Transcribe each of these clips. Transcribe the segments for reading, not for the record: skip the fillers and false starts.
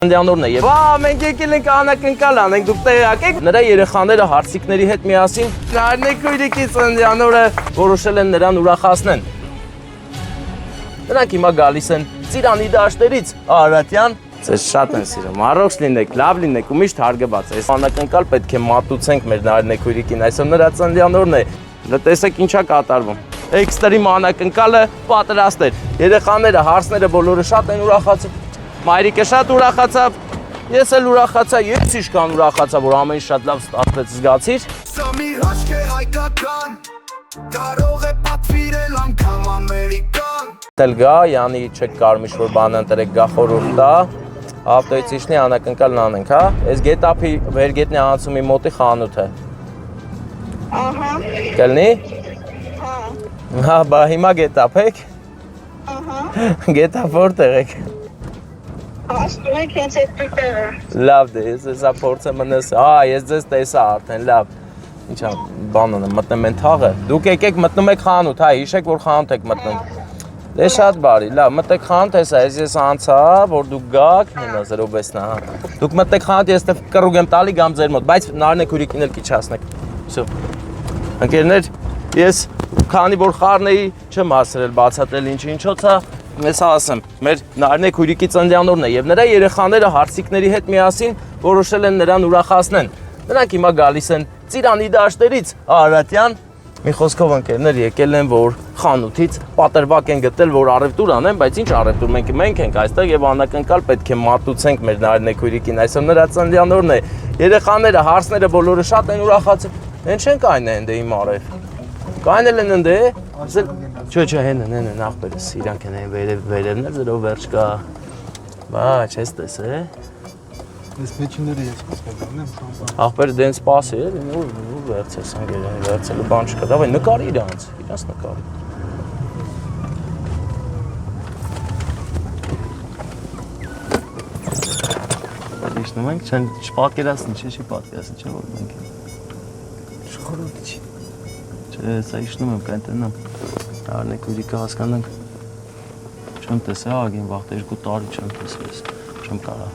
Ծննդյանորն է եւ մենք եկել ենք անակնկալ անենք, դուք տեղյակ եք։ Նրա երեխաները հարսիկների հետ միասին Նարնեք քույրիկի ծննդյանորը որոշել են նրան ուրախացնեն։ Նրանք հիմա գալիս են Ծիրանի դաշտերից, Արարատյան։ Ձեզ շատ են սիրում, առողջ լինեք, լավ լինեք ու միշտ հարգված։ Այս անակնկալ պետք է մատուցենք մեր Նարնեք քույրիկին, այսօր նրա ծննդյանորն է։ Տեսեք ինչա կատարվում։ Էքստրիմ անակնկալը պատրաստ էր։ Երեխաները, հարսները բոլորը շատ են ուրախացել։ Մայրիկը շատ ուրախացավ, ես էլ ուրախացա, ես ինչքան ուրախացա, որ ամեն շատ լավ ստացվեց, զգացիր։ Սա մի հաշք է հայկական, կարող է պատվիրել անգամ ամերիկան։ Դել գա, յանի չեք կարում ինչ-որ բան ընտրեք, գա խորհուրդ տա, ավտոյից իշնի անակնկալն անենք, հա։ Այս գետափի վերգետնի անցումի մոտի խանութ է։ Ահա։ Կլնի։ Հա, բա հիմա գետափ եք։ Ահա։ Գետափ որտեղ եք։ Ասում եք հենց այդ տերը։ Լավ դե, ես հեսա փորձեմ մնես, ես ձեզ տեսա արդեն, լավ։ Ինչա, բանն եմ, մտնեմ են թաղը։ Դուք եկեք մտնում եք խանութ, հիշեք, որ խանութ եք մտնում։ Դե շատ բարի, լավ, մտեք խանութ, ես անցա, որ դուք գաք, հիմա 0-6-ն, հա։ Դուք մտեք խանութ, ես կռուգ եմ տալի գամ ձեր մոտ, բայց Նարնեք քույրիկին էլ քիչ հասնեք։ Всё։ Ընկերներ, ես քանի որ խառն էի, չեմ հասրել բացատրել ինչի-ինչոց է, ես ասեմ, մեր Նարնեք քույրիկի ծննդյանորն է եւ նրա երեխաները հարսիկների հետ միասին որոշել են նրան ուրախացնեն։ Նրանք հիմա գալիս են Ծիրանի դաշտերից, Արարատյան։ Մի խոսքով ընկերներ եկել են, որ խանութից պատրվակ են գտել, որ առևտուր անեն, բայց ինչ առևտուր, մենք ենք այստեղ եւ անակնկալ պետք է մատուցենք մեր Նարնեք քույրիկին, այսօր նրա ծննդյանորն է։ Երեխաները, հարսները բոլորը շատ են ուրախացել։ Են չեն կայնեն դե իմ արև։ Կայնել են դե։ Չէ, հեն ախպերս իրանք են վերևն է զրո վերջ կա։ Բա, չես տեսե։ Ես մեջիները ես խոսքաբանեմ շամպան։ Ախպերը դեն սպասի էլ, ու վերցես անգերեն, վերցելու բան չկա, դավայ նկարի իրանց նկարի։ Իշնում ենք, չեն չպատկերացնի, չի պատկերացնի, չէ որ մենք Շխորոտ չի։ Չէ, սա իշնում եմ, կընտնամ, Նարնեք քույրիկը հասկանանք, չեմ տեսել, ագին վաղտ 2 տարի չեմ տեսել, չեմ կարա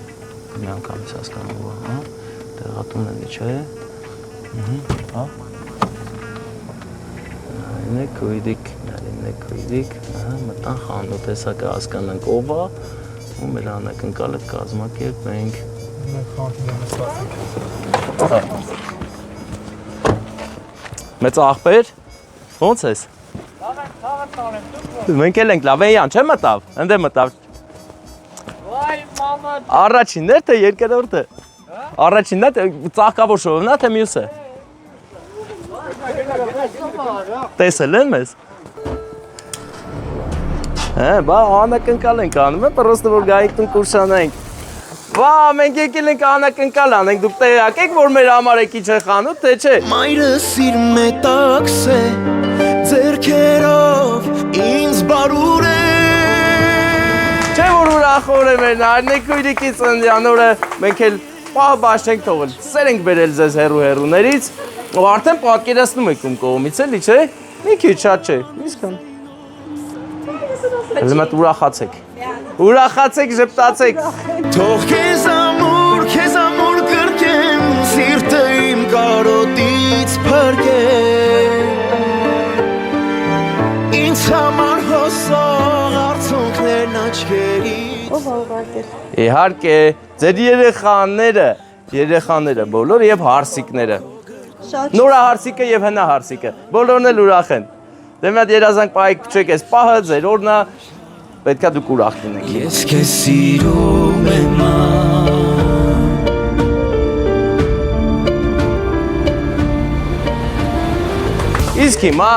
մի անգամից հասկանում, հա, տեղատուն էլի, չէ, հա, Նարնեք քույրիկ, մտան խանութ, հեսա կհասկանանք ով է, ու մեր անակնկալը կազմակերպենք։ Մեծ ախպեր, ոնց ես։ Մենք էլ ենք լավ են, չէ մտավ, ընդե մտավ։ Առաջինն էր թե երկրորդը։ Առաջինն է ծաղկավոր շովն է թե մյուսը։ Տեսել են մեզ։ Բա անակնկալ ենք անում, պրոստը որ գայիք տուն կուրսանայինք։ Բա մենք եկել ենք անակնկալ անենք, դուք տեղյակ եք որ մեր համար է քիչ է խանութ, թե չէ։ Մայրս իր մետաքս է, ձերքերով ինձ բարուրե։ Չէ որ ուրախոր է մեր Նարնեք քույրիկի ծննդյանորը, մենք էլ պահ չենք թողել, սեր ենք բերել ձեզ հերուներից, ու արդեն պատկերացնում եք ում կողմից էլի, չէ։ Մի քիչ շատ չէ, իսկան։ Էլ մատ ուրախացեք, ժպտացեք։ Թող քեզ ամուր կրկեն, սիրտը իմ կարոտից փրկեն։ Ինձ համար հոսող արցունքներն աչքերից։ Ով ուղարկել։ Իհարկե, ձեր երեխաները բոլոր եւ հարսիկները։ Շատ Նորա հարսիկը եւ հնա հարսիկը, բոլորն էլ ուրախ են։ Դե մի հատ երազանք պահեք փչեք այս պահը, ձեր օրնա պետքա դուք ուրախ լինեք։ Ես քեզ սիրում եմ։ Իսկ հիմա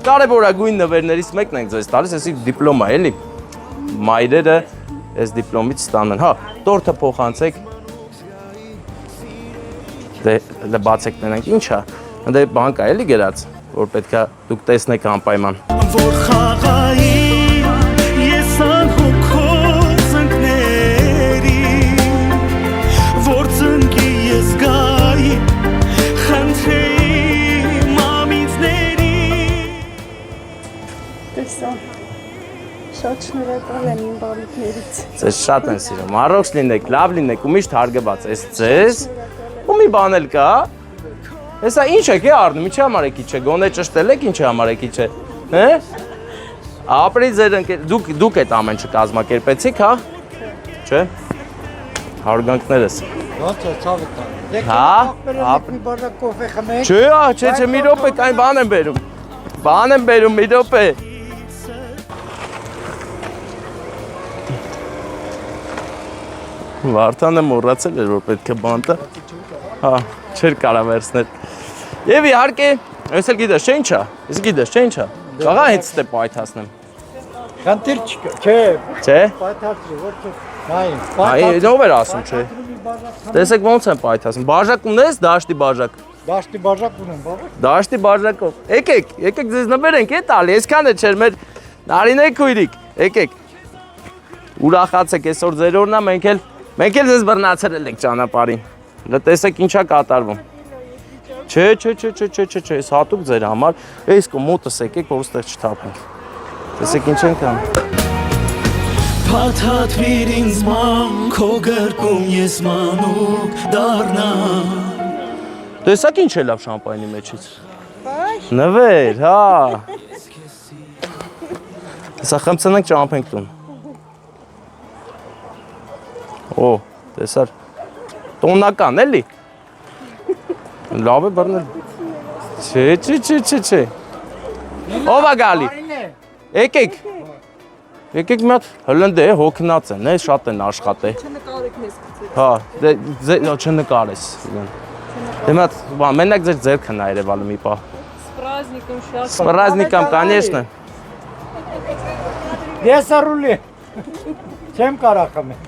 կարևորագույն նվերներից մեկն ենք ձեզ տալիս, էսի դիպլոմա էլի։ Մայրերը այս դիպլոմից ստանան, հա, տորթը փոխանցեք։ Դե բացեք նրանք ինչա։ Դե բան կա էլի գրած, որ պետքա դուք տեսնեք անպայման։ Որ խաղայի ես անհոգով ծնկների, որ ծնկի ես գայի, խնդրեի մամիցների։ տեսա։ Շատ շնորհակալ եմ իմ բարիքներից։ Ձեզ շատ են սիրում, առողջ լինեք, լավ լինեք ու միշտ հարգված, ես ձեզ ու մի բան էլ կա, հեսա ինչ եք է առնում, ինչի համար եկի չէ, գոնե ճշտել եք ինչի համար եկի չէ, ապրի ձեր ընկեր, դուք էտ ամեն չկազմակերպեցիք, հա, չէ, հարգանքներս, հա, չէ, մի ռոպե, կայն բան եմ բերում, մի ռոպե, Վարդանը մոռացել էր, որ պետք է բանտը, հա, չէր կարա վերցնել, և իհարկե, ես էլ գիտես, չէ ինչա, ես գիտես, չէ ինչա, կաղա հենց ստե պայթասնեմ, Խնդիր չկա, չէ, պայթացրի, ոչ չէ, նայ, ով էր ասում, չէ, տեսեք ոնց եմ պայթասնում, բաժակ ունես, դաշտի բաժակ, դաշտի բաժակ ունեմ, բաժակ, դաշտի բաժակով, եկեք ձեզ նվեր ենք է տալի, այսքան է չէր մեր նարինեք քույրիկ, եկեք, ուրախացեք, այսօր ձեր օրնա, մենք էլ ձեզ բռնացրել ենք ճանապարհին, տեսեք ինչա կատարվում, չէ, ես հատուկ ձեր համար, այս մոտս եկեք, որ ստեղ չթափենք, տեսեք ինչ ենք անում, Փաթաթվիր ինձ ման, քո գրկում ես մանուկ դառնամ տեսակ ինչ է լավ շամպայնի մեջից, նվեր, հա, հեսա խմցնենք ճամփենք տուն, Օ, տեսար, տոնական էլի, լավ է բռնել, չէ, ով է գալի, եկեք մի հատ հլնդ է, հոգնած են, շատ են աշխատե, Չնկարեք մեզ կծեր։ հա, չնկարես, դեմատ, մենակ ձեր ձերքն է երևալը մի պահ, С праздником, конечно, ես առուլի, չեմ կարա խմել,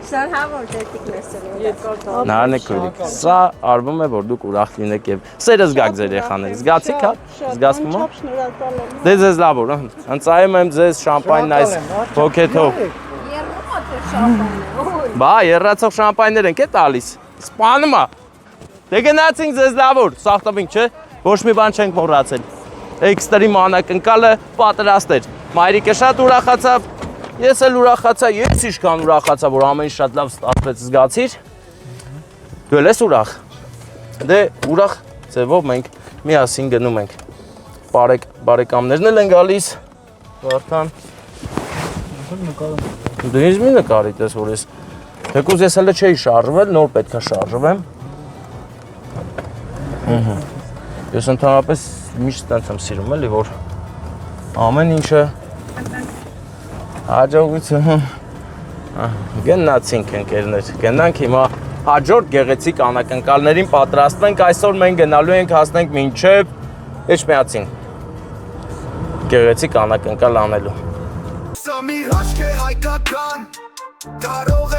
Շարհավոր դեպիք լեսել։ նարնեք քույրիկ, սա արվում է, որ դուք ուրախ լինեք և սերը զգաք ձեր երեխաների, զգացիք հա, զգացվում հա, Շնորհակալ եմ։ դե ձեզ լավ որ, ընծայում եմ ձեզ շամպայնն այս հոգեթով, Երբեմն թե շամպայն։ բա երրացող շամպայներ ենք է տալիս, սպանում է, դե գնացինք ձեզ լավ որ, սաղ տվինք չէ, ոչ մի բան չենք մոռացել, էքստրիմ անակնկալը պատրաստ էր, մայրիկը շատ ուրախացավ, Ես էլ ուրախացա, ես իշքան ուրախացա, որ ամեն շատ լավ ստացվեց զգացիր, դու էլ ես ուրախ, դե ուրախ ձևով մենք միասին գնում ենք, բարեկամներն էլ են գալիս, Վարդան, դու ինձ մի նկարի տես, որ ես, թեկուզ ես հələ չէի շարժվել, նոր պետք է շարժվեմ, ես ընդհանրապես միշտ տենց եմ սիրում էլի, որ ամեն ինչը Հաջողություն, գնացինք ընկերներ, գնանք հիմա հաջորդ գեղեցիկ անակնկալներին պատրաստվենք, այսօր մենք գնալու ենք հասնենք մինչև Էջմիածին, գեղեցիկ անակնկալ անելու։ Սա մի հաշկ է հայկական, կարող